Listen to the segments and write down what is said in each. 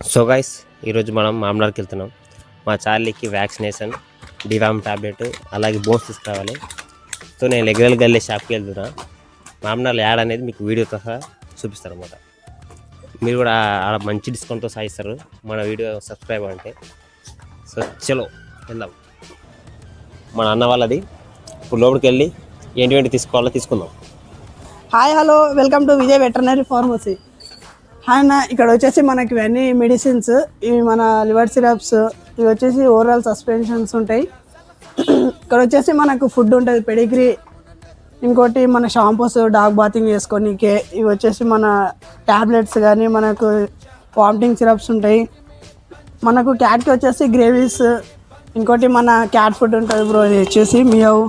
So guys ఈరోజు మనం మామనార్కి వెళ్తున్నాం. మా చార్లీకి వ్యాక్సినేషన్, డివామ్ టాబ్లెట్, అలాగే బోన్స్ తీసుకురావాలి. సో నేను రెగ్యులర్గా వెళ్ళే షాప్కి వెళ్తున్నా. మామనార్లు యాడ్ అనేది మీకు వీడియోతో సహా చూపిస్తారు అన్నమాట. మీరు కూడా ఆడ మంచి డిస్కౌంట్తో సాగిస్తారు మన వీడియో సబ్స్క్రైబ్ అంటే. సో చలో వెళ్దాం. మన అన్న వాళ్ళది. ఇప్పుడు లోపలికి వెళ్ళి ఏంటి తీసుకోవాలో తీసుకుందాం. Hi hello welcome to Vijay veterinary pharmacy. Hi అన్న, ఇక్కడ వచ్చేసి మనకి ఇవన్నీ మెడిసిన్స్, ఇవి మన లివర్ సిరప్స్, ఇవి వచ్చేసి ఓరల్ సస్పెన్షన్స్ ఉంటాయి. ఇక్కడ వచ్చేసి మనకు ఫుడ్ ఉంటుంది, పెడిగ్రీ, ఇంకోటి మన షాంపూస్ డాగ్ బాతింగ్ చేసుకోనికే, ఇవి వచ్చేసి మన ట్యాబ్లెట్స్ కానీ మనకు వామిటింగ్ సిరప్స్ ఉంటాయి. మనకు క్యాట్కి వచ్చేసి గ్రేవీస్, ఇంకోటి మన క్యాట్ ఫుడ్ ఉంటుంది బ్రో, ఇది వచ్చేసి మియావ్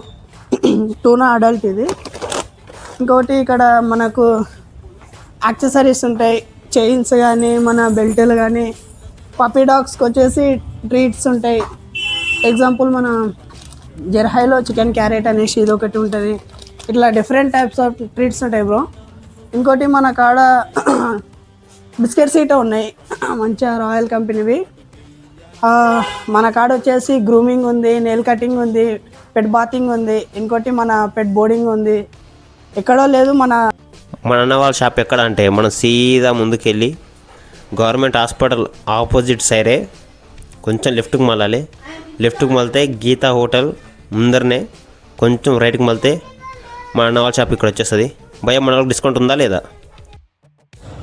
టూనా అడల్ట్ ఇది. ఇంకోటి ఇక్కడ మనకు యాక్సెసరీస్ ఉంటాయి, చైన్స్ కానీ మన బెల్టులు కానీ. పప్పీ డాగ్స్కి వచ్చేసి ట్రీట్స్ ఉంటాయి. ఎగ్జాంపుల్ మన జెర్హైలో చికెన్ క్యారెట్ అనేసి ఇది ఒకటి ఉంటుంది. ఇట్లా డిఫరెంట్ టైప్స్ ఆఫ్ ట్రీట్స్ ఉంటాయి బ్రో. ఇంకోటి మన కాడ బిస్కెట్స్ ఇట ఉన్నాయి మంచిగా రాయల్ కంపెనీవి. మన కాడ వచ్చేసి గ్రూమింగ్ ఉంది, నెయిల్ కటింగ్ ఉంది, పెట్ బాతింగ్ ఉంది, ఇంకోటి మన పెట్ బోర్డింగ్ ఉంది. ఎక్కడో లేదు మన అన్న వాళ్ళ షాప్ ఎక్కడ అంటే మనం సీదా ముందుకెళ్ళి గవర్నమెంట్ హాస్పిటల్ ఆపోజిట్ సైడే కొంచెం లెఫ్ట్కి మళ్ళాలి. లెఫ్ట్కి మళ్తే గీతా హోటల్ ముందరనే కొంచెం రైట్కి మళ్తే మన అన్న వాళ్ళ షాప్ ఇక్కడ వచ్చేస్తుంది. భయ మన వాళ్ళకి డిస్కౌంట్ ఉందా లేదా?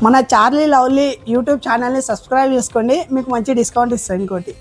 మన చార్లీ లవ్లీ యూట్యూబ్ ఛానల్ని సబ్స్క్రైబ్ చేసుకోండి, మీకు మంచి డిస్కౌంట్ ఇస్తాను. ఇంకోటి